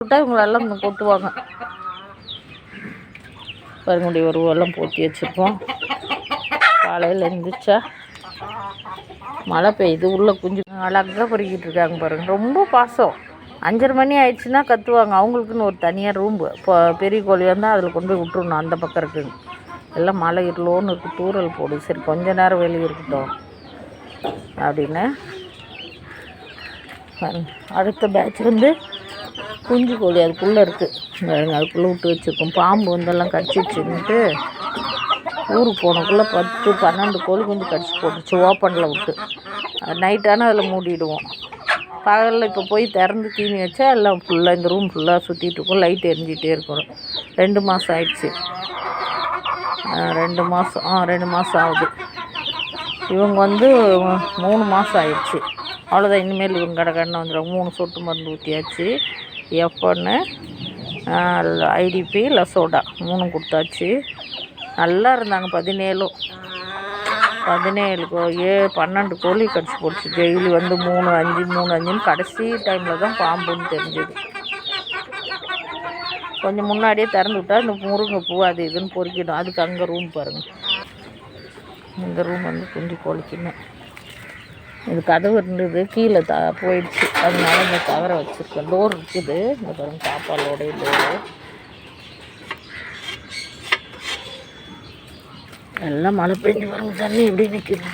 விட்டால் இவங்களெல்லாம் கொட்டுவாங்க. பருங்குடி உருவெல்லாம் போற்றி வச்சுருக்கோம். காலையில் எழுந்திரிச்சா மழை பெய்யுது, உள்ளே குஞ்சு அழகாக பொறுக்கிட்டு இருக்காங்க பாருங்கள். ரொம்ப பாசம். 5:30 மணி ஆயிடுச்சுன்னா கத்துவாங்க. அவங்களுக்குன்னு ஒரு தனியாக ரூம்பு. இப்போ பெரிய கோழி வந்தால் அதில் கொண்டு போய் விட்டுருணும். அந்த பக்கம் இருக்குங்க. எல்லாம் மழை இருளோன்னு இருக்குது, தூரல் போடுது. சரி கொஞ்ச நேரம் வெளியே இருக்கட்டும் அப்படின்னு. அடுத்த பேட்ச் குஞ்சு கோழி அதுக்குள்ளே இருக்குது. அதுக்குள்ளே விட்டு வச்சுருக்கோம். பாம்பு வந்தெல்லாம் கடிச்சிச்சுன்ட்டு ஊருக்கு போனக்குள்ளே 10-12 கோழி குஞ்சு கடிச்சு போட்டுச்சு ஓப்பனில் விட்டு. நைட்டானால் அதில் மூடிடுவோம். பகலில் இப்போ போய் திறந்து தீனி வச்சா எல்லாம் ஃபுல்லாக இந்த ரூம் ஃபுல்லாக சுற்றிட்டுருக்கோம். லைட் எரிஞ்சிகிட்டே இருக்கணும். 2 மாதம் ஆயிடுச்சு. 2 மாதம் 2 மாதம் ஆகுது. இவங்க 3 மாதம் ஆயிடுச்சு. அவ்வளோதான். இனிமேல் இவங்க கடை வந்துடும். 3 சொட்டு மருந்து ஊற்றியாச்சு. F1 IDP லசோடா 3 கொடுத்தாச்சு. நல்லா இருந்தாங்க. 17 12 கோழி கடிச்சு போச்சு. டெய்லி 3-5 கடைசி டைமில் தான் பாம்புன்னு தெரிஞ்சது. கொஞ்சம் முன்னாடியே திறந்து விட்டால் இந்த முருங்கைப்பூ அது இதுன்னு பொறிக்கிடும். அதுக்கு அங்கே ரூம் பாருங்கள். இந்த ரூம் குஞ்சு கோழிக்குன்னு. இது கதவு இருந்தது, கீழே போயிடுச்சு. அதனால இந்த தவறை வச்சுருக்கேன். டோர் இருக்குது. இந்த பாருங்கள், தாப்பாலோடைய டோரு. எல்லாம் மழை பெஞ்சு பாருங்க. தண்ணி எப்படி நிற்குது.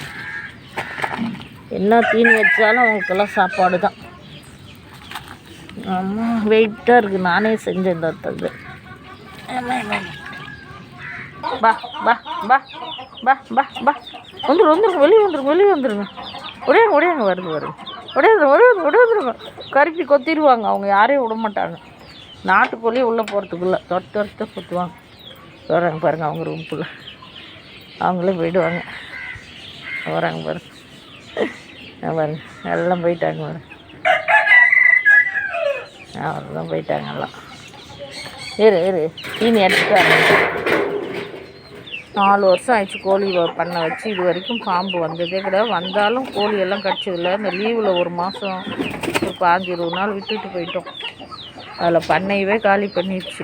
என்ன தீனி வச்சாலும் அவங்களுக்கெல்லாம் சாப்பாடு தான். ஆமாம், வெயிட்டாக இருக்குது. நானே செஞ்சேன். தத்தது பா பா பா பா பா பா வந்துருங்க. வெளியே வந்துருங்க. உடையாங்க வருது. கருப்பி கொத்திடுவாங்க. அவங்க யாரையும் விட மாட்டாங்க. நாட்டுக்கோழியே உள்ளே போகிறதுக்குள்ளே தொட்டு கொத்துவாங்க. வராங்க பாருங்கள். அவங்க ரூம்குள்ளே அவங்களே போயிடுவாங்க. வராங்க பாருங்க. எல்லாம் போயிட்டாங்க பாருங்க. அவர்தான் போயிட்டாங்க எல்லாம். இரு தீனி எடுத்துட்டாங்க. 4 வருஷம் ஆயிடுச்சு கோழி பண்ண வச்சு. இது வரைக்கும் பாம்பு வந்ததே கிடையாது. வந்தாலும் கோழியெல்லாம் கடிச்சதில்லை. இந்த லீவில் 1 மாதம் 15-20 நாள் விட்டுட்டு போயிட்டோம். அதில் பண்ணையவே காலி பண்ணிடுச்சு.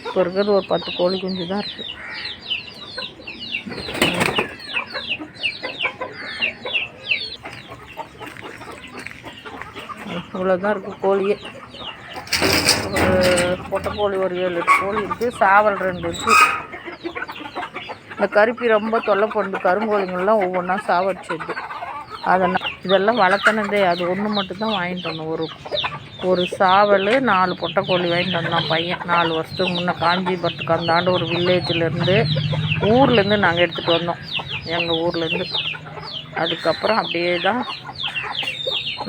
இப்போ இருக்கிறது ஒரு 10 கோழி குஞ்சு தான் இருக்குது. இவ்வளோதான் இருக்குது கோழியே. பொட்டைக்கோழி ஒரு 7-8 கோழி இருக்குது. சாவல் 2 இருக்குது. இந்த கருப்பி ரொம்ப தொல்லை பண்ணுது. கருங்கோழிங்கள்லாம் ஒவ்வொன்றா சாவடிச்சிடுது. அதனால் இதெல்லாம் வளர்த்தனதே. அது ஒன்று மட்டும்தான் வாங்கிட்டு வந்தோம். ஒரு சாவல் 4 பொட்டைக்கோழி வாங்கிட்டு வந்தான் பையன் 4 வருஷத்துக்கு முன்னே. காஞ்சிபுரத்துக்கு அந்தாண்டு ஒரு வில்லேஜ்லேருந்து ஊர்லேருந்து நாங்கள் எடுத்துகிட்டு வந்தோம். எங்கள் ஊர்லேருந்து. அதுக்கப்புறம் அப்படியே தான்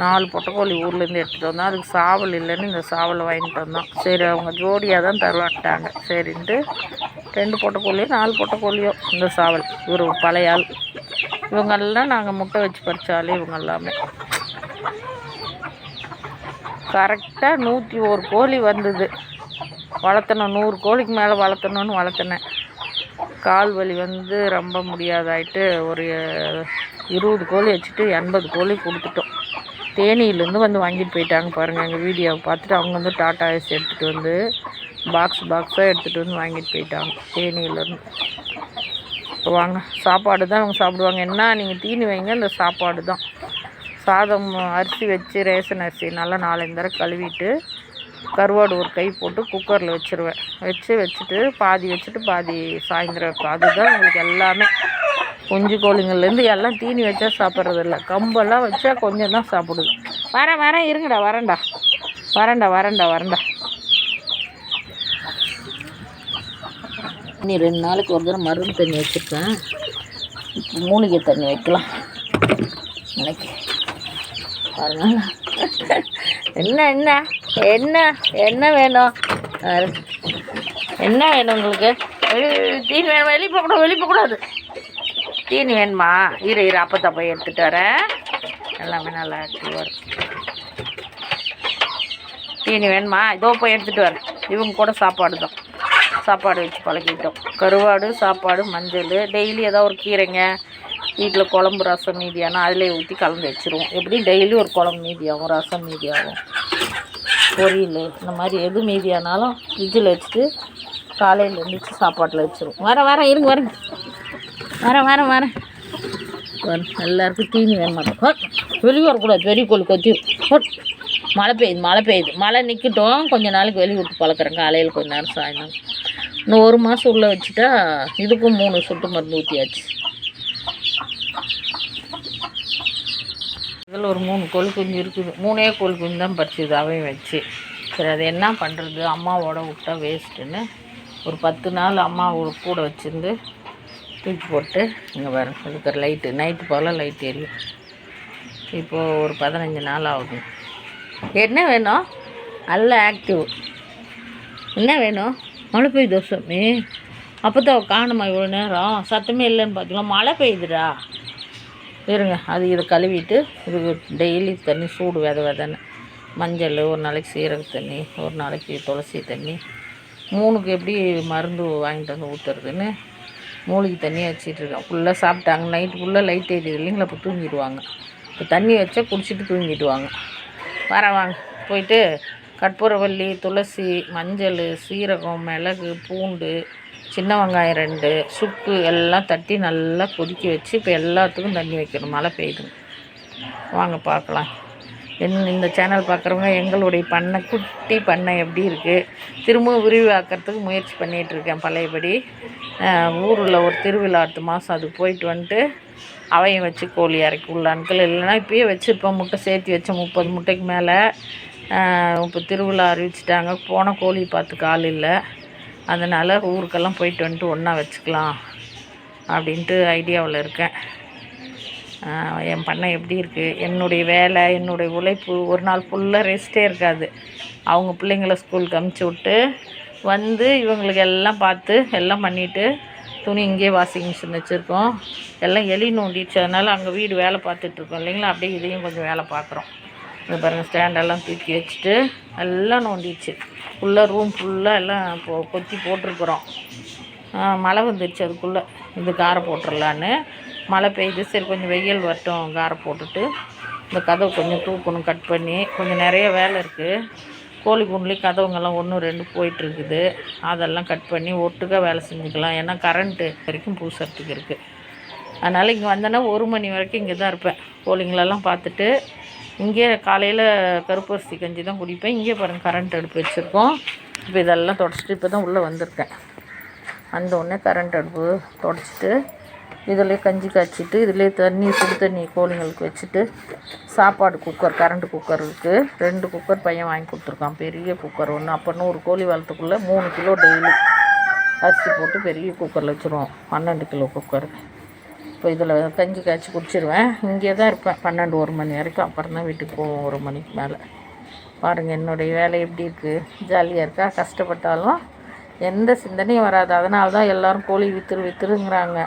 4 பொட்டைக்கோழி ஊர்லேருந்து எடுத்துகிட்டு வந்தோம். அதுக்கு சாவல் இல்லைன்னு இந்த சாவலை வாங்கிட்டு வந்தோம். சரி அவங்க ஜோடியாக தான் தருவாட்டாங்க சரின்ட்டு 2 பொட்டைக்கோழியோ 4 பொட்டைக்கோழியோ இந்த சாவல். இவர் பழைய ஆள். இவங்கெல்லாம் நாங்கள் முட்டை வச்சு பறித்தாலே இவங்க எல்லாமே கரெக்டாக 101 கோழி வந்தது. வளர்த்தணும் 100 கோழிக்கு மேலே வளர்த்தணுன்னு கால் வலி ரொம்ப முடியாதாயிட்டு ஒரு 20 கோழி வச்சுட்டு 80 கோழி கொடுத்துட்டோம். தேனியிலேருந்து வாங்கிட்டு போயிட்டாங்க பாருங்கள். எங்கள் வீடியோவை பார்த்துட்டு அவங்க டாட்டா ஏசி எடுத்துகிட்டு பாக்ஸாக எடுத்துகிட்டு வாங்கிட்டு போயிட்டாங்க தேனியிலேருந்து. இப்போ வாங்க, சாப்பாடு தான் அவங்க சாப்பிடுவாங்க. என்ன நீங்கள் தீனி வைங்க, இந்த சாப்பாடு தான். சாதம் அரிசி வச்சு ரேஷன் அரிசி நல்லா 4-5 தடவை கழுவிட்டு கருவாடு ஒரு கை போட்டு குக்கரில் வச்சுருவேன். வச்சுட்டு பாதி சாயந்தரம் வைப்பேன். அதுதான் உங்களுக்கு எல்லாமே. குஞ்சு கோழிங்கள்லேருந்து எல்லாம் தீனி வச்சா சாப்பிட்றதில்ல. கம்பெல்லாம் வச்சா கொஞ்சம் தான் சாப்பிடுது. வரேன் இருங்கடா. வரேன்டா. நீ 2 நாளைக்கு ஒரு தடவை மருந்து தண்ணி வச்சுருக்கேன். மூலிகை தண்ணி வைக்கலாம் இன்னைக்கு. அதனால் என்ன வேணும்? என்ன வேணும் உங்களுக்கு? தீனி வேணும். வெளியே போகக்கூடாது. தீனி வேணுமா? இரு அப்போ போய் எடுத்துகிட்டு வரேன். எல்லாமே நல்லா ஆக்டிவாக வரும். தீனி வேணுமா? இதோ போய் எடுத்துகிட்டு வரேன். இவங்க கூட சாப்பாடு வச்சு பழகிட்டோம். கருவாடு, சாப்பாடு, மஞ்சள், டெய்லி ஏதோ ஒரு கீரைங்க வீட்டில் குழம்பு ரசம் மீதியானா அதிலே ஊற்றி கலந்து வச்சுருவோம். எப்படி டெய்லி ஒரு குழம்பு மீதியாகும், ரசம் மீதியாகும், பொரியல் இந்த மாதிரி எது மீதியானாலும் ஃப்ரிட்ஜில் வச்சுட்டு காலையில் எழுந்திரிச்சு சாப்பாட்டில் வச்சுருவோம். வரேன் இருங்க வரேன் எல்லாருக்கும் தீனி வேணும் மாட்டோம். வெளியே வரக்கூடாது, பெரிய கோழி கொத்திடும். மழை பெய்யுது மழை நிற்கட்டும், கொஞ்சம் நாளைக்கு வெளியே விட்டு பழக்கிறேன். காலையில் கொஞ்சம் நேரம் சாயந்தரம். இன்னும் 1 மாதம் உள்ளே வச்சுட்டா இதுக்கும் 3 சொட்டு மருந்து ஊற்றியாச்சு. இதில் ஒரு 3 கோழி குஞ்சு இருக்குது. 3 கோழி குஞ்சு தான் பறிச்சுது அவையும் வச்சு. சரி அது என்ன பண்ணுறது, அம்மாவோட விட்டா வேஸ்ட்டுன்னு ஒரு 10 நாள் அம்மாவோட கூட வச்சுருந்து தூக்கி போட்டு இங்கே வரும் இருக்கிற லைட்டு நைட்டு போல் லைட் எரியும். இப்போது ஒரு 15 நாள் ஆகுது. என்ன வேணும்? நல்ல ஆக்டிவ். என்ன வேணும்? மழை பெய்யுது சாமி. அப்போ தான் காணுமா இவ்வளோ நேரம்? சத்தமே இல்லைன்னு பார்த்தீங்களா? மழை பெய்யுதுடா. இருங்க அது இதை கழுவிட்டு இதுக்கு டெய்லி தண்ணி சூடு விதன்னு மஞ்சள், ஒரு நாளைக்கு சீரக தண்ணி, ஒரு நாளைக்கு துளசி தண்ணி, 3க்கு எப்படி மருந்து வாங்கிட்டு வந்து ஊற்றுறதுன்னு மூலிகை தண்ணியை வச்சிட்ருக்கேன். ஃபுல்லாக சாப்பிட்டாங்க. நைட்டு ஃபுல்லாக லைட் எரியுது இல்லைங்களா, இப்போ தூங்கிடுவாங்க. இப்போ தண்ணி வச்சா குடிச்சிட்டு தூங்கிடுவாங்க. வாங்க போயிட்டு கற்பூரவள்ளி, துளசி, மஞ்சள், சீரகம், மிளகு, பூண்டு, சின்ன வெங்காயம் 2, சுக்கு எல்லாம் தட்டி நல்லா கொதிக்க வச்சு இப்போ எல்லாத்துக்கும் தண்ணி வைக்கணும். மழை பெய்யுது. வாங்க பார்க்கலாம். இந்த சேனல் பார்க்குறவங்க எங்களுடைய பண்ணை, குட்டி பண்ணை எப்படி இருக்குது திரும்பவும் விரிவாக்கிறதுக்கு முயற்சி பண்ணிகிட்ருக்கேன். பழையபடி ஊரில் ஒரு திருவிழா அடுத்த மாதம் அதுக்கு போயிட்டு வந்துட்டு அவையும் வச்சு கோழி இறக்கி உள்ளான்கள். இல்லைன்னா இப்போயே வச்சுருப்போம். முட்டை சேர்த்து வச்ச 30 முட்டைக்கு மேலே. இப்போ திருவிழா அறிவிச்சிட்டாங்க. போன கோழி பார்த்துக்க ஆள் இல்லை. அதனால் ஊருக்கெல்லாம் போயிட்டு வந்துட்டு ஒன்றா வச்சுக்கலாம் அப்படின்ட்டு ஐடியாவில் இருக்கேன். என் பண்ணை எப்படி இருக்குது, என்னுடைய வேலை, என்னுடைய உழைப்பு ஒரு நாள் ஃபுல்லாக ரெஸ்ட்டே இருக்காது. அவங்க பிள்ளைங்கள ஸ்கூலுக்கு அமுச்சு விட்டு வந்து இவங்களுக்கு எல்லாம் பார்த்து எல்லாம் பண்ணிவிட்டு துணி இங்கேயே வாஷிங் மிஷின் வச்சுருக்கோம். எல்லாம் எலி நோண்டிடுச்சு. அதனால் அங்கே வீடு வேலை பார்த்துட்ருக்கோம் இல்லைங்களா, அப்படியே இதையும் கொஞ்சம் வேலை பார்க்குறோம். இது பாருங்கள், ஸ்டாண்டெல்லாம் தூக்கி வச்சுட்டு எல்லாம் நோண்டிடுச்சு. ஃபுல்லாக ரூம் ஃபுல்லாக எல்லாம் கொத்தி போட்டிருக்குறோம். மழை வந்துடுச்சு. அதுக்குள்ளே இது காரை போட்டுடலான்னு. மழை பெய்யுது. சரி கொஞ்சம் வெயில் வரட்டும், காரை போட்டுட்டு இந்த கதவு கொஞ்சம் தூக்கணும், கட் பண்ணி. கொஞ்சம் நிறைய வேலை இருக்குது. கோழி கூண்டுலேயும் கதவுங்கெல்லாம் 1 2 போயிட்டுருக்குது. அதெல்லாம் கட் பண்ணி ஒட்டுக்காக வேலை செஞ்சுக்கலாம். ஏன்னா கரண்ட்டு வரைக்கும் பூசுறதுக்கு இருக்குது. அதனால் இங்கே வந்தேன்னா 1 மணி வரைக்கும் இங்கே தான் இருப்பேன். கோழிங்களெல்லாம் பார்த்துட்டு இங்கே காலையில் கருப்பரிசி கஞ்சி தான் குடிப்பேன். இங்கே பாருங்கள் கரண்ட் அடுப்பு வச்சுருக்கோம். இப்போ இதெல்லாம் தொடச்சிட்டு இப்போ தான் உள்ளே வந்திருக்கேன். வந்தோடனே கரண்ட் அடுப்பு தொடச்சிட்டு இதிலே கஞ்சி காய்ச்சிட்டு இதிலே தண்ணி, சுடு தண்ணி கோழிங்களுக்கு வச்சுட்டு சாப்பாடு குக்கர், கரண்ட் குக்கர் இருக்குது. 2 குக்கர் பையன் வாங்கி கொடுத்துருக்கான். பெரிய குக்கர் ஒன்று. அப்போ 100 கோழி வளர்த்துக்குள்ளே 3 கிலோ டெய்லி அரிசி போட்டு பெரிய குக்கரில் வச்சுருவோம். 12 கிலோ குக்கர். இப்போ இதில் கஞ்சி காய்ச்சி குடிச்சிடுவேன். இங்கே தான் இருப்பேன் 12 1 மணி வரைக்கும். அப்புறம் தான் வீட்டுக்கு போவோம் 1 மணிக்கு மேலே. பாருங்கள் என்னுடைய வேலை எப்படி இருக்குது. ஜாலியாக இருக்கா? கஷ்டப்பட்டாலும் எந்த சிந்தனையும் வராது. அதனால தான் எல்லோரும் கோழி விற்றுருங்கிறாங்க.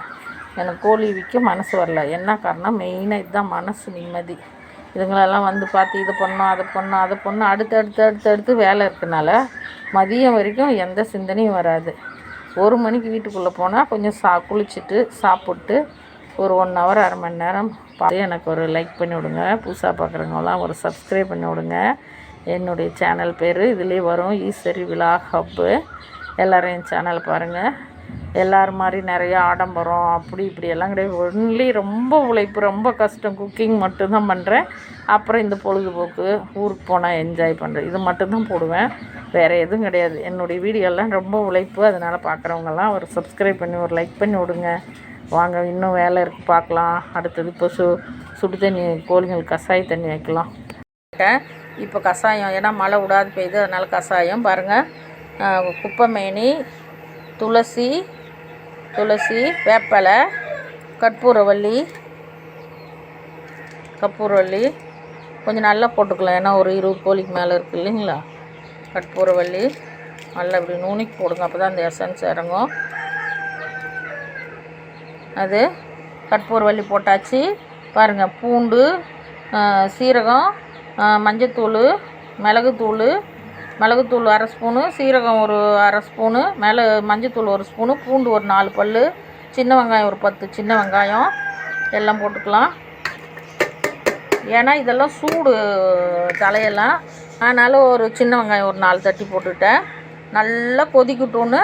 எனக்கு கோழி விற்க மனசு வரல. என்ன காரணம்? மெயினாக இதுதான், மனசு நிம்மதி. இதுங்களெல்லாம் வந்து பார்த்து இதை பண்ணோம், அதை பண்ணோம் அடுத்து வேலை இருக்கனால மதியம் வரைக்கும் எந்த சிந்தனையும் வராது. 1 மணிக்கு வீட்டுக்குள்ளே போனால் கொஞ்சம் குளிச்சுட்டு சாப்பிட்டு ஒரு 1 ஹவர் 1/2 மணி நேரம் பார்த்து எனக்கு ஒரு லைக் பண்ணி விடுங்க. புதுசாக பார்க்குறவங்களாம் ஒரு சப்ஸ்கிரைப் பண்ணி விடுங்க. என்னுடைய சேனல் பேர் இதிலே வரும், ஈஸ்வரி விலாக் ஹப்பு. எல்லோரும் என் சேனல் பாருங்கள். எல்லோரும் மாதிரி நிறையா ஆடம்பரம் அப்படி இப்படியெல்லாம் கிடையாது. ஒன்லி ரொம்ப உழைப்பு, ரொம்ப கஷ்டம். குக்கிங் மட்டும்தான் பண்ணுறேன். அப்புறம் இந்த பொழுதுபோக்கு, ஊருக்கு போனால் என்ஜாய் பண்ணுறேன். இது மட்டும்தான் போடுவேன், வேறு எதுவும் கிடையாது. என்னுடைய வீடியோலாம் ரொம்ப உழைப்பு. அதனால் பார்க்குறவங்கெல்லாம் ஒரு சப்ஸ்கிரைப் பண்ணி ஒரு லைக் பண்ணி விடுங்க. வாங்க, இன்னும் வேலை இருக்குது, பார்க்கலாம். அடுத்தது இப்போ சுடு தண்ணி கோழிங்களுக்கு கஷாய தண்ணி வைக்கலாம். இப்போ கஷாயம், ஏன்னா மழை விடாது பெய்யுது, அதனால் கஷாயம் பாருங்கள். குப்பைமேனி, துளசி, வேப்பலை, கற்பூரவள்ளி கொஞ்சம் நல்லா போட்டுக்கலாம். ஏன்னா ஒரு 20 கோழிக்கு மேலே இருக்குது இல்லைங்களா. கற்பூரவள்ளி நல்லா இப்படி நுணுக்கி போடுங்க, அப்போ தான் அந்த எசன்ஸ் இறங்கும். அது கற்பூரவள்ளி போட்டாச்சு. பாருங்கள், பூண்டு, சீரகம், மஞ்சத்தூள், மிளகுத்தூள் 1/2 ஸ்பூனு, சீரகம் ஒரு 1/2 ஸ்பூனு, மஞ்சத்தூள் 1 ஸ்பூனு, பூண்டு ஒரு 4 பல், சின்ன வெங்காயம் ஒரு 10 சின்ன வெங்காயம், எல்லாம் போட்டுக்கலாம். ஏன்னா இதெல்லாம் சூடு தலையெல்லாம், அதனால் ஒரு சின்ன வெங்காயம் ஒரு 4 தட்டி போட்டுவிட்டேன். நல்லா கொதிக்கட்டும்னு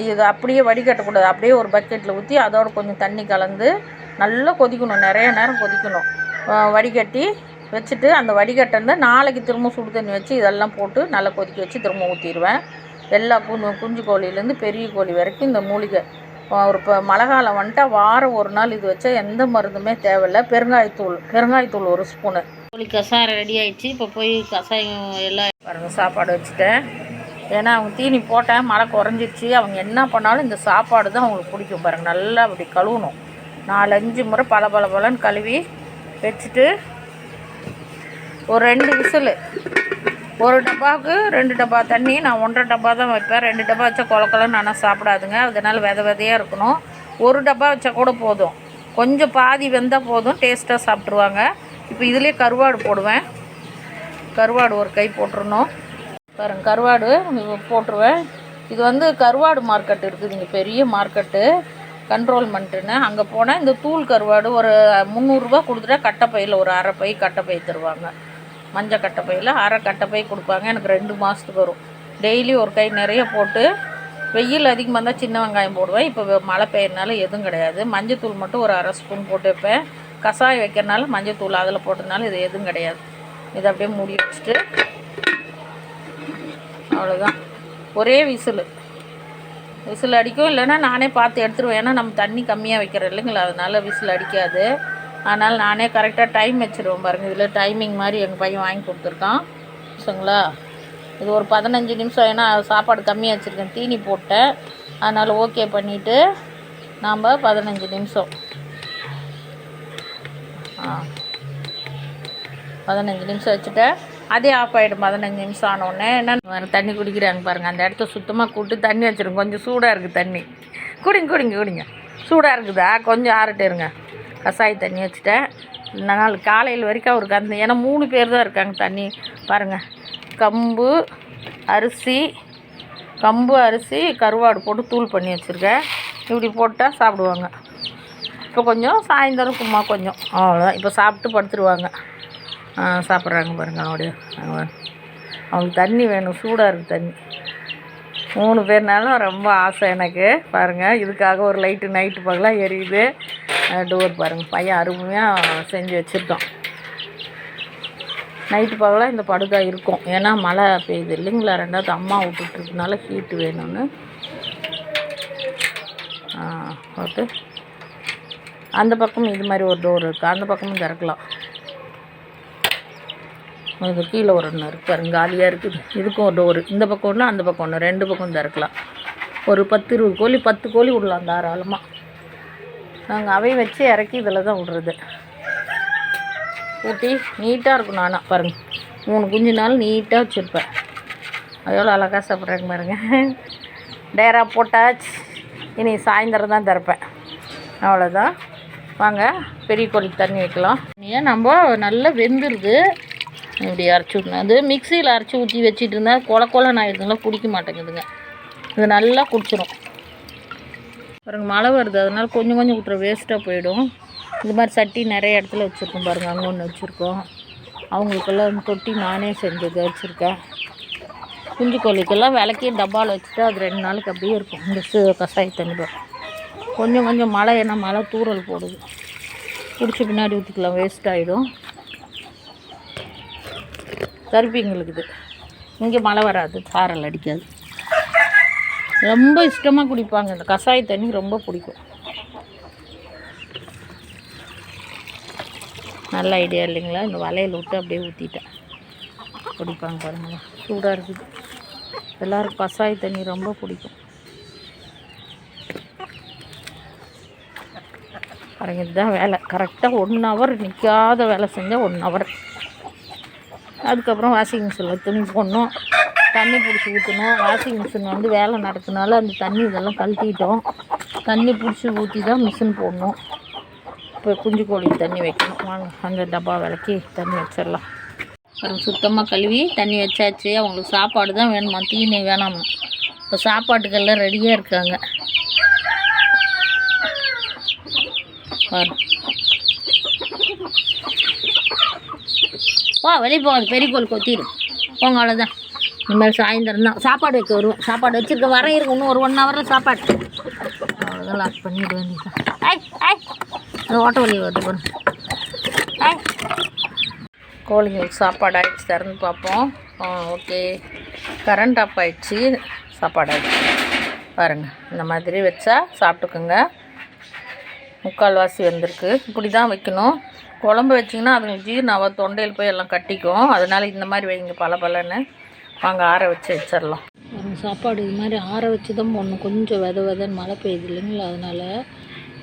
இது அப்படியே வடிகட்டக்கூடாது, அப்படியே ஒரு பக்கெட்டில் ஊற்றி அதோட கொஞ்சம் தண்ணி கலந்து நல்லா கொதிக்கணும், நிறைய நேரம் கொதிக்கணும். வடிகட்டி வச்சுட்டு அந்த வடிகட்டை நாளைக்கு திரும்ப சுடு தண்ணி வச்சு இதெல்லாம் போட்டு நல்லா கொதிக்க வச்சு திரும்ப ஊற்றிடுவேன். எல்லா குஞ்சு கோழிலேருந்து பெரிய கோழி வரைக்கும் இந்த மூலிகை ஒரு மழை காலம் வந்துட்டா வாரம் ஒரு நாள் இது வச்சா எந்த மருந்துமே தேவையில்லை. பெருங்காயத்தூள் 1 ஸ்பூனு. கோழி கசாயம் ரெடி ஆகிடுச்சு. இப்போ போய் கசாயம் எல்லாம் பாருங்க சாப்பாடு வச்சுட்டேன். ஏன்னா அவங்க தீனி போட்டேன், மழை குறைஞ்சிருச்சு. அவங்க என்ன பண்ணாலும் இந்த சாப்பாடு தான் அவங்களுக்கு பிடிக்கும். பாருங்கள் நல்லா அப்படி கழுவணும், 4-5 முறை பலன்னு கழுவி வச்சுட்டு ஒரு 2 விசில். ஒரு டப்பாவுக்கு 2 டப்பா தண்ணி. நான் 1.5 டப்பா தான் வைப்பேன். 2 டப்பா வச்சா கொலக்கொலன்னு ஆனால் சாப்பிடாதுங்க, அதனால் விதையாக இருக்கணும். 1 டப்பா வச்சா கூட போதும், கொஞ்சம் பாதி வெந்தால் போதும், டேஸ்ட்டாக சாப்பிட்ருவாங்க. இப்போ இதிலே கருவாடு போடுவேன். கருவாடு ஒரு கை போட்டுருணும். பாருங்கள் கருவாடு போட்டுருவேன். இது வந்து கருவாடு மார்க்கெட் இருக்குது இங்கே, பெரிய மார்க்கெட்டு கண்ட்ரோல்மெண்ட்டுன்னு. அங்கே போனால் இந்த தூள் கருவாடு ஒரு 300 ரூபா கொடுத்துட்டா கட்டைப்பையில் ஒரு அரை பை கட்டைப்பை தருவாங்க. மஞ்சள் கட்டைப்பையில் அரை கட்டைப்பை கொடுப்பாங்க. எனக்கு 2 மாதத்துக்கு வரும். டெய்லி ஒரு கை நிறைய போட்டு, வெயில் அதிகமாக இருந்தால் சின்ன வெங்காயம் போடுவேன். இப்போ மழை பெய்யறனால எதுவும் கிடையாது. மஞ்சத்தூள் மட்டும் ஒரு 1/2 ஸ்பூன் போட்டு வைப்பேன். கசாயம் வைக்கிறனால மஞ்சத்தூள் அதில் போட்டதுனால இது எதுவும் கிடையாது. இதை அப்படியே மூடி வச்சுட்டு அவ்வளோதான், ஒரே விசில் அடிக்கும். இல்லைன்னா நானே பார்த்து எடுத்துருவேன். ஏன்னா நம்ம தண்ணி கம்மியாக வைக்கிறோம் இல்லைங்களா, அதனால் விசில் அடிக்காது. அதனால் நானே கரெக்டாக டைம் வச்சுருவேன். பாருங்கள் இதில் டைமிங் மாதிரி எங்கள் பையன் வாங்கி கொடுத்துருக்கான் சரிங்களா. இது ஒரு 15 நிமிஷம். ஏன்னா சாப்பாடு கம்மியாக வச்சுருக்கேன், தீனி போட்டேன், அதனால் ஓகே பண்ணிவிட்டு நாம் 15 நிமிஷம் 15 நிமிஷம் வச்சுட்டேன். அதே ஆஃப் ஆகிடும் 15 நிமிஷம் ஆனோடனே. என்ன தண்ணி குடிக்கிறாங்க பாருங்கள், அந்த இடத்த சுத்தமாக கூப்பிட்டு தண்ணி வச்சுருங்க. கொஞ்சம் சூடாக இருக்குது தண்ணி, குடிங்க. சூடாக இருக்குதா, கொஞ்சம் ஆறட்டு இருங்க. கசாய தண்ணி வச்சுட்டேன். நாள் காலையில் வரைக்கும் அவருக்கு அந்த, ஏன்னா 3 பேர் தான் இருக்காங்க. தண்ணி பாருங்கள், கம்பு அரிசி கருவாடு போட்டு தூள் பண்ணி வச்சுருக்கேன். இப்படி போட்டால் சாப்பிடுவாங்க. இப்போ கொஞ்சம் சாயந்தரம் சும்மா கொஞ்சம், அவ்வளோதான். இப்போ சாப்பிட்டு படுத்துருவாங்க. சாப்பிட்றாங்க பாருங்கள். அவங்களுக்கு தண்ணி வேணும், சூடாக இருக்குது தண்ணி. 3 பேர்னாலும் ரொம்ப ஆசை எனக்கு. பாருங்கள் இதுக்காக ஒரு லைட்டு நைட்டு பகலாக எரியுது. டோர் பாருங்கள், பையன் அருமையாக செஞ்சு வச்சுருக்கோம். நைட்டு பகலாக இந்த படுக்கை இருக்கும். ஏன்னா மழை பெய்யுது இல்லைங்களா, 2வது அம்மா விட்டுட்டுருக்கனால ஹீட்டு வேணும்னு போட்டு. அந்த பக்கம் இது மாதிரி ஒரு டோர் இருக்குது, அந்த பக்கமும் திறக்கலாம். இது கீழே ஒரு ஒன்று இருக்குது பாருங்க, காலியாக இருக்குது. இதுக்கும் ஒரு டோரு, இந்த பக்கம் ஒன்று அந்த பக்கம் ஒன்று, 2 பக்கம் திறக்கலாம். ஒரு 10-20 கோழி 10 கோழி விடலாம் தாராளமாக. நாங்கள் அவை வச்சு இறக்கி இதில் தான் விட்றது. ஊட்டி நீட்டாக இருக்கும். நானாக பாருங்கள் 3 குஞ்சு நாள் நீட்டாக வச்சுருப்பேன். எவ்வளோ அழகாக சாப்பிட்றாங்க பாருங்கள். டேரா போட்டாச்சு. இனி சாயந்தரம் தான் திறப்பேன். அவ்வளோதான். வாங்க பெரிய கோழிக்கு தண்ணி வைக்கலாம். ஏன் நம்ம நல்லா வெந்துடுது. இப்படி அரைச்சி விட்ணும். அது மிக்சியில் அரைச்சி ஊற்றி வச்சுட்டு இருந்தால் கொலன்னு ஆகிடுதுங்களா, குடிக்க மாட்டேங்குதுங்க. இது நல்லா குடிச்சிடும். பாருங்கள் மழை வருது, அதனால் கொஞ்சம் விட்டுற வேஸ்ட்டாக போயிடும். இது மாதிரி சட்டி நிறைய இடத்துல வச்சுருக்கோம் பாருங்கள். அங்கே ஒன்று வச்சுருக்கோம். அவங்களுக்கெல்லாம் தொட்டி நானே செஞ்சது வச்சுருக்கேன். குஞ்சு கோழிக்கெல்லாம் விளக்கி டப்பாவில் வச்சுட்டு அது 2 நாளைக்கு அப்படியே இருக்கும். இந்த கசாய தண்ணி கொஞ்சம் மழை, ஏன்னா மழை தூறல் போடுது. குடிச்சு பின்னாடி ஊற்றிக்கலாம், வேஸ்ட் ஆகிடும். கருப்பிங்களுக்கு இது இங்கே மழை வராது, சாரல் அடிக்காது. ரொம்ப இஷ்டமாக குடிப்பாங்க. இந்த கசாய தண்ணி ரொம்ப பிடிக்கும். நல்ல ஐடியா இல்லைங்களா. இந்த வலையில் விட்டு அப்படியே ஊற்றிட்டேன், குடிப்பாங்க பாருங்கள். சூடாக இருக்குது. எல்லோரும் கசாய தண்ணி ரொம்ப பிடிக்கும் பாருங்க. இதுதான் வேலை. கரெக்டாக 1 ஹவர் நிற்காத வேலை செஞ்சால் 1 ஹவர். அதுக்கப்புறம் வாஷிங் மிஷினில் துணி போடணும், தண்ணி பிடிச்சி ஊற்றணும். வாஷிங் மிஷின் வந்து வேலை நடக்குனால அந்த தண்ணி இதெல்லாம் கழட்டிட்டோம். தண்ணி பிடிச்சி ஊற்றி தான் மிஷின் போடணும். இப்போ குஞ்சு கோழிக்கு தண்ணி வைக்கணும். வாங்க அந்த டப்பா விளக்கி தண்ணி வச்சிடலாம். அப்புறம் சுத்தமாக கழுவி தண்ணி வச்சாச்சு. அவங்களுக்கு சாப்பாடு தான் வேணுமா, தீனி வேணாமா. இப்போ சாப்பாட்டுக்கெல்லாம் ரெடியாக இருக்காங்க. வெளியே போகாது, பெரிய கோழி கொத்திடும் போங்க, அவ்வளோதான். இனிமேல் சாயந்தரம் தான் சாப்பாடு வைக்க வருவேன். சாப்பாடு வச்சுருக்க வரேன், இருக்கு இன்னும் ஒரு 1 ஹவரில் சாப்பாடு. அவ்வளோதான், லாக் பண்ணிவிட வேண்டியதான். அது ஓட்ட வழி வருது பாருங்க. கோழிங்களுக்கு சாப்பாடு ஆகிடுச்சு, திறந்து பார்ப்போம். ஓகே, கரண்ட் ஆஃப் ஆகிடுச்சு, சாப்பாடு ஆகிடுச்சு பாருங்கள். இந்த மாதிரி வச்சா சாப்பிட்டுக்குங்க. 3/4 வாசி வந்திருக்கு. இப்படி தான் வைக்கணும். குழம்பு வச்சிங்கன்னா அதுங்களுக்கு ஜீரணம் தொண்டையில் போய் எல்லாம் கட்டிக்கும். அதனால் இந்த மாதிரி வைங்க, பலன்னு வாங்க ஆற வச்சு வச்சிடலாம். சாப்பாடு இது மாதிரி ஆற வச்சு தான் போடணும். கொஞ்சம் விதன்னு மழை பெய்யுது இல்லைங்களா, அதனால்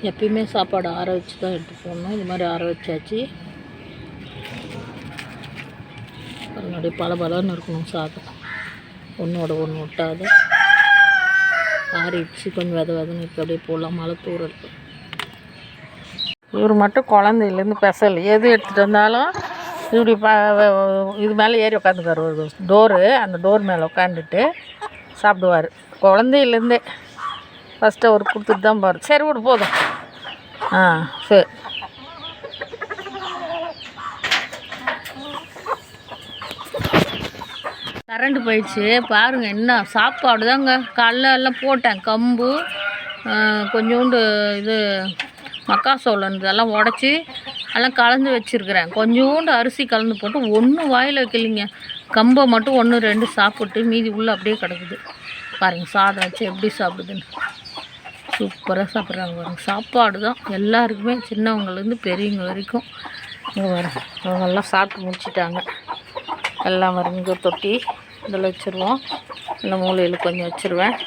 எப்பயுமே சாப்பாடு ஆற வச்சு தான் எடுத்து போடணும். இது மாதிரி ஆற வச்சாச்சு. அதனுடைய பலன்னு இருக்கணும் சாதம், ஒன்றோட ஒன்று ஒட்டாது. ஆறிடுச்சு, கொஞ்சம் விதன்னு இப்போ அப்படியே போடலாம். மழை தூரல். இவர் மட்டும் குழந்தையிலேருந்து பெசல் எது எடுத்துகிட்டு வந்தாலும் இப்படி இது மேலே ஏறி உட்காந்துக்காரு. ஒரு டோரு, அந்த டோர் மேலே உட்காந்துட்டு சாப்பிடுவார். குழந்தையிலேருந்தே ஃபஸ்ட்டு அவர் கொடுத்துட்டு தான் பாரு. சரி விடு போதும். சரி. கரண்ட்டு போயிடுச்சு பாருங்கள். என்ன சாப்பாடு தாங்க. காலைல எல்லாம் போட்டேன், கம்பு கொஞ்சோண்டு இது மக்காசோளம் இதெல்லாம் உடச்சி எல்லாம் கலந்து வச்சுருக்கிறேன். கொஞ்சோண்டு அரிசி கலந்து போட்டு ஒன்றும் வாயில் வைக்கலிங்க. கம்பை மட்டும் 1 2 சாப்பிட்டு மீதி உள்ளே அப்படியே கிடக்குது பாருங்கள். சாதம் வச்சு எப்படி சாப்பிடுதுன்னு சூப்பராக சாப்பிட்றாங்க பாருங்கள். சாப்பாடு தான் எல்லாருக்குமே, சின்னவங்கலேருந்து பெரியவங்க வரைக்கும். இங்கே வரும், அவங்கெல்லாம் சாப்பிட்டு முடிச்சிட்டாங்க. எல்லாம் வரும். இங்கே தொட்டி இதில் வச்சுருவோம். இந்த மூலையில் கொஞ்சம் வச்சுருவேன்.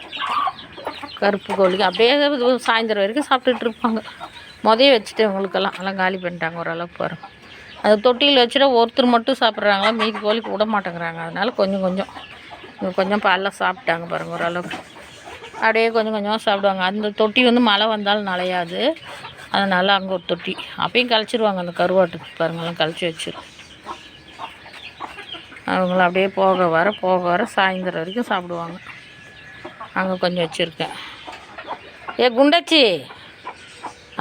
கருப்பு கோழிக்கு அப்படியே சாயந்தரம் வரைக்கும் சாப்பிட்டுட்டு இருப்பாங்க. வச்சுட்டு இவங்களுக்கெல்லாம் எல்லாம் காலி பண்ணிட்டாங்க ஓரளவுக்கு வரும். அது தொட்டியில் வச்சுட்டு ஒருத்தர் மட்டும் சாப்பிட்றாங்களா, மீதி கோழிக்கு விட மாட்டேங்கிறாங்க. அதனால் கொஞ்சம் பால்லாம் சாப்பிட்டாங்க பாருங்கள் ஓரளவுக்கு. அப்படியே கொஞ்சமாக சாப்பிடுவாங்க. அந்த தொட்டி வந்து மழை வந்தாலும் நனையாது, அதனால் அங்கே ஒரு தொட்டி அப்பயும் கழிச்சிருவாங்க. அந்த கருவாட்டுக்கு பாருங்கள்லாம் கழிச்சி வச்சிடும். அவங்கள அப்படியே போக வர சாயந்தரம் வரைக்கும் சாப்பிடுவாங்க. அங்கே கொஞ்சம் வச்சுருக்கேன். குண்டச்சி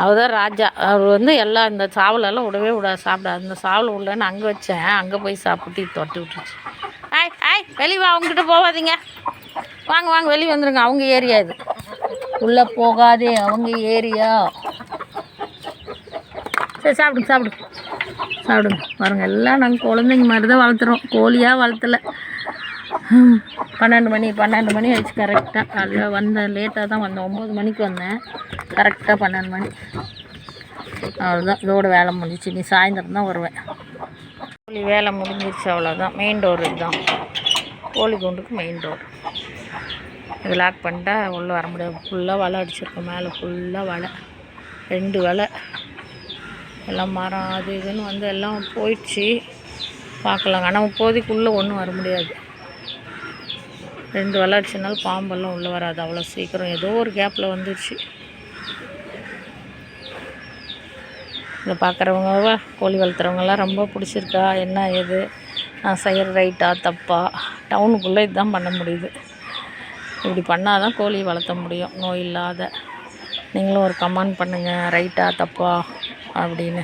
அவர் தான் ராஜா. அவர் வந்து எல்லாம் இந்த சாவலெல்லாம் விடாது, சாப்பிடாது. இந்த சாவல் உள்ளன்னு அங்கே வச்சேன், அங்கே போய் சாப்பிட்டு தொட்டி விட்டுருச்சு. வெளியே வா, அவங்ககிட்ட போகாதீங்க, வாங்க வெளியே வந்துடுங்க. அவங்க ஏரியா இது, உள்ளே போகாதே, அவங்க ஏரியா. சரி சாப்பிடுங்க பாருங்கள். எல்லாம் நாங்கள் குழந்தைங்க மாதிரி தான் வளர்த்துறோம், கோழியாக வளர்த்தலை. 12 மணி ஆயிடுச்சு கரெக்டாக. அதில் வந்தேன், லேட்டாக தான் வந்தேன். 9 மணிக்கு வந்தேன், கரெக்டாக 12 மணி. அவ்வளோதான், இதோட வேலை முடிஞ்சிச்சு. நீ சாயந்தரம் தான் வருவேன். கோழி வேலை முடிஞ்சிருச்சு, அவ்வளோதான். மெயின் டோர் இதுதான், கோழி கூண்டுக்கு மெயின் டோர். இது லாக் பண்ணிட்டா உள்ளே வர முடியாது. ஃபுல்லாக வலை அடிச்சிருக்கோம், மேலே ஃபுல்லாக வலை, 2 வலை. எல்லாம் மரம் அது இதுன்னு வந்து எல்லாம் போயிடுச்சு, பார்க்கலாங்க. ஆனால் இப்போதைக்குள்ளே ஒன்றும் வர முடியாது. 2 வலை அடிச்சனால பாம்பெல்லாம் உள்ளே வராது அவ்வளோ சீக்கிரம். ஏதோ ஒரு கேப்பில் வந்துடுச்சு. இதை பார்க்குறவங்க, கோழி வளர்த்துறவங்கெல்லாம் ரொம்ப பிடிச்சிருக்கா, என்ன ஏது நான் செய்கிற ரைட்டா தப்பா? டவுனுக்குள்ளே இதுதான் பண்ண முடியுது. இப்படி பண்ணால் தான் கோழி வளர்த்த முடியும் நோய் இல்லாத. நீங்களும் ஒரு கமெண்ட் பண்ணுங்கள், ரைட்டா தப்பா அப்படின்னு.